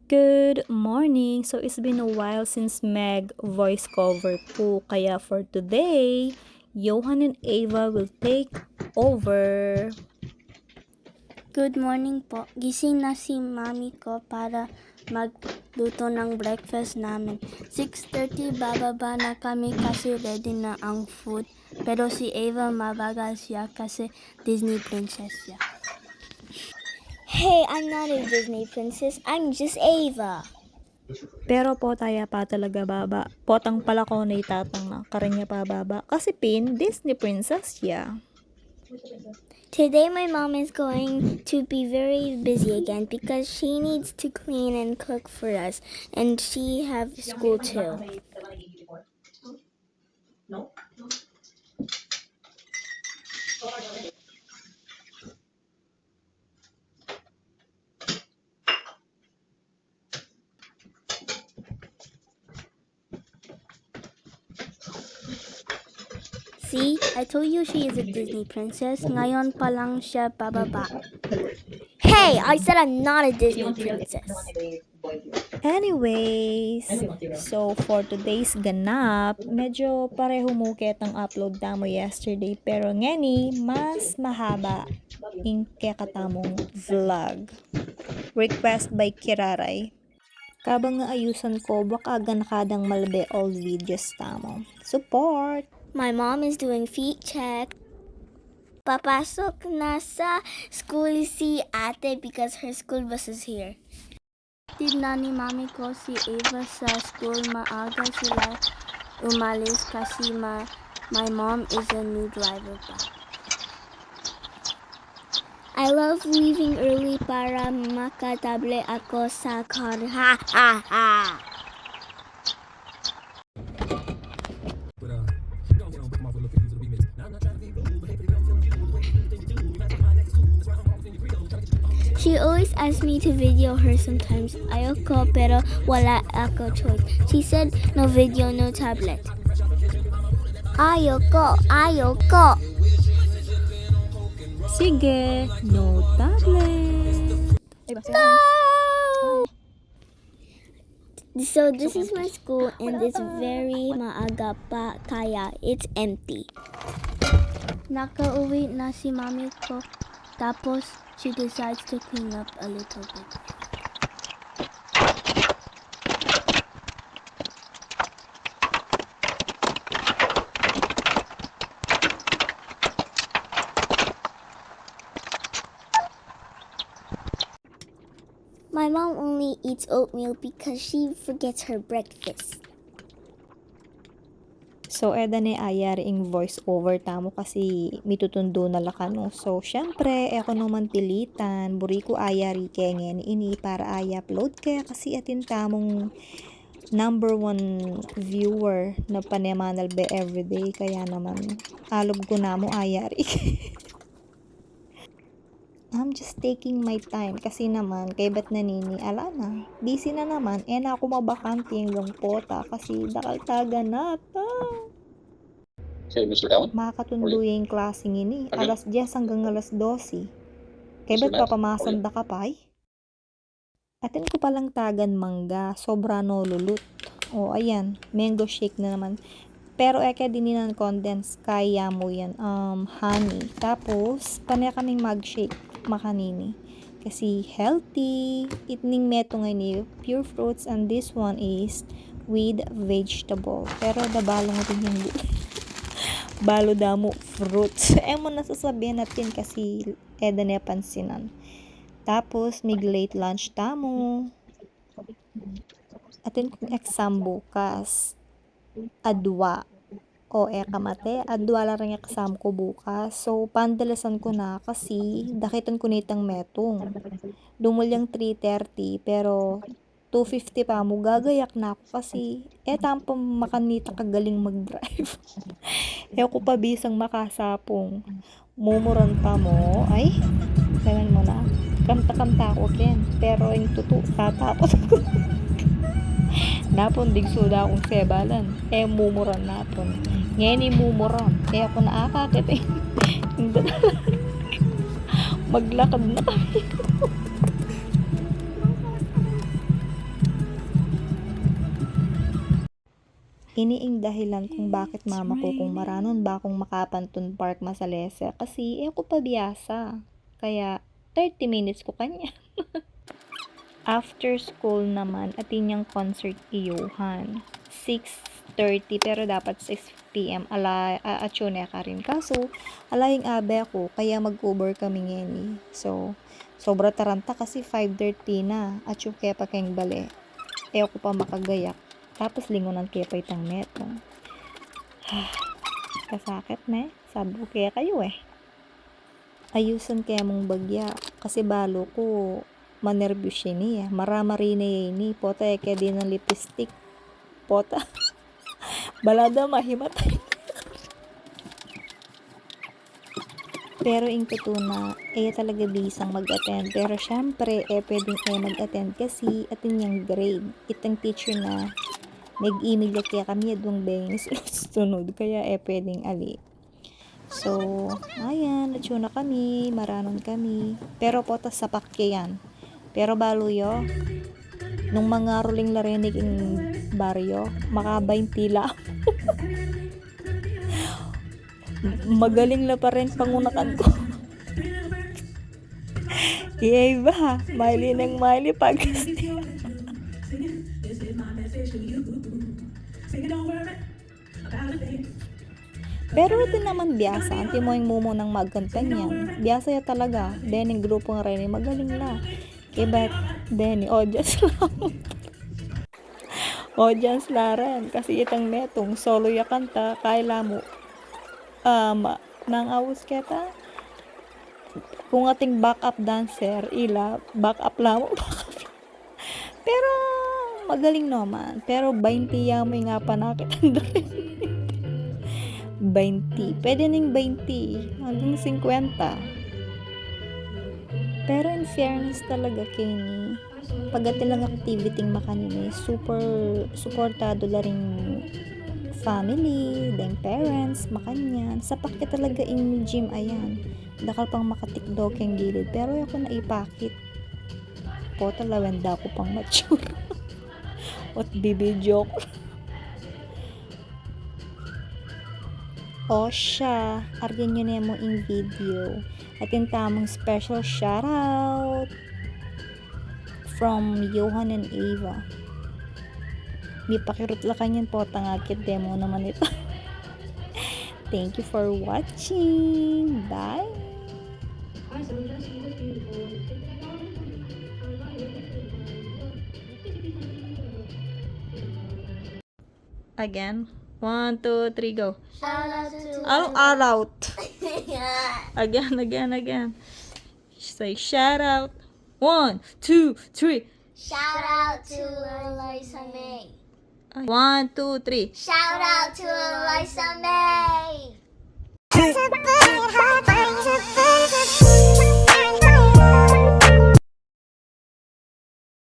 Good morning! So, it's been a while since Meg voice cover po. Kaya for today, Johan and Ava will take over. Good morning po. Gising na si mami ko para magluto ng breakfast namin. 6:30 bababa na kami kasi ready na ang food. Pero si Ava mabagal siya kasi Disney princess siya. Hey, I'm not a Disney princess. I'm just Ava. Pero potaya pa talaga baba. Potang pala ko na itatang na karinya pa baba. Kasi pin, Disney princess siya. Today my mom is going to be very busy again because she needs to clean and cook for us, and she have school too. See, I told you she is a Disney princess. Ngayon pa lang siya bababa. Hey, I said I'm not a Disney princess. Anyways, so for today's ganap, medyo pareho mukit ang upload tamo yesterday. Pero ngani, mas mahaba yung kekatamong vlog. Request by Kiraray. Kabang nga ayusan ko, baka ganakadang malbe all videos tamo. Support! My mom is doing feet check. Papasok na sa school si ate because her school bus is here. Tid na ni mami ko si Ava sa school, maaga sila umalis kasi my mom is a new driver pa. I love leaving early para makatable ako sa car. Ha ha ha! She always asks me to video her sometimes. Ayoko pero wala ako choice. She said no video, no tablet. Ayoko! Sige, no tablet! No! So this is my school and it's very maaga pa kaya it's empty. Nakauwi na si mami ko tapos she decides to clean up a little bit. My mom only eats oatmeal because she forgets her breakfast. So, eda ni ayari ing voice over tamo kasi mitutundo na lakano. So, syempre, eko naman tilitan, buri ko ayari kengen ini para ay upload kaya kasi atin tamong number 1 viewer na panemanal be everyday. Kaya naman, alob ko na mo ayari. I'm just taking my time kasi naman kay bat nanini ala na busy na naman na ako mabakante yung pota kasi dakal taga nata. Okay, Mr. Allen. Makakatundo yung klaseng ini alas 10 hanggang alas 12 kay ba't papamasanda ka pa atin ko palang tagan mangga sobra no lulut ayan mango shake na naman pero eke dininan condense kaya mo yan honey tapos panay kaming mag-shake makanini kasi healthy itning meto ngayon ni pure fruits and this one is with vegetable pero dabalong rin yung balo damo fruits mo nasasabihan natin kasi eda na pansinan tapos mig late lunch tamo atin kung exam bukas adwa kamate adwa la rin exam ko bukas so pandalasan ko na kasi dakitan ko nitang metong dumulyang 3:30 pero 2:50 pa mo gagayak na ako kasi tampo makanita kagaling mag-drive ko pa bisang makasapong mumuron pa mo ay sabihin mo na kanta-kanta ako ken pero yung tutu tatapos ko napon digsuda akong sebalan mumuran napon ngayon mumuran ako naakakit maglakad na kami Iniing dahilan kung bakit mama ko kung maranon ba akong makapantun park masalesa kasi ako pa biyasa. Kaya 30 minutes ko kanya. After school naman, atin yung concert iyuhan. 6:30 pero dapat 6 p.m. Atsune ka rin. Kaso, alaying abe ako, kaya mag-Uber kami ngeni. So, sobra taranta kasi 5:30 na. Atsu kaya pa kayong bale. Ako pa makagayak. Tapos lingonan kaya pa itang metong. Kasakit na sabi ko kaya kayo ayusan kaya mong bagya. Kasi balo ko, manervyos ini Maramari na ini. Pota kaya din ng lipstick. Pota. Balada mahimatay. Pero yung tutuna, talaga bisang mag-attend. Pero syempre, pwedeng mag-attend kasi atin yung grade. Itang teacher na nag-email kaya kami adong bengs sunod. Kaya pwedeng ali. So, ayan, natsuna kami, maranon kami. Pero potas sa pakyayan. Pero baluyo, nung mga ruling larinig yung baryo, makabayin tila. Magaling na pa rin pangunakan ko. Iba, Miley ng Miley pag pero ito naman biyasa, anti mo yung mumo ng magkanta niyan. Biyasa ya talaga. Then yung grupo nga rin, magaling la. Kaya then, audience lang. Audience la rin. Kasi itang netong solo ya kanta, kaila mo. Nang awos keta. Kung ating backup dancer, backup lang mo. Pero, magaling naman. Pero, 20 yamoy nga pa nakitanda rin. 20. Pwede ning 20 hanggang 50. Pero in fairness talaga Kenny, pagatin lang activity makanini, super supportado la ring family, deng parents, makanyan. Sapak ka talaga in gym ayan. Dakal pang makatikdok yung gilid. Pero ako naipakit. Po talawenda ko pang mature. At bibidyo ko. O siya, aryan nyo na mo in video. At yung tamang special shoutout from Johan and Eva. Di pakirut la kanyan po, tangakit demo naman ito. Thank you for watching. Bye! Again. 1, 2, 3, go. Shout out to All out. Again. Say shout out. 1, 2, 3. Shout out to Eliza May. 1, 2, 3. Shout out to Eliza May.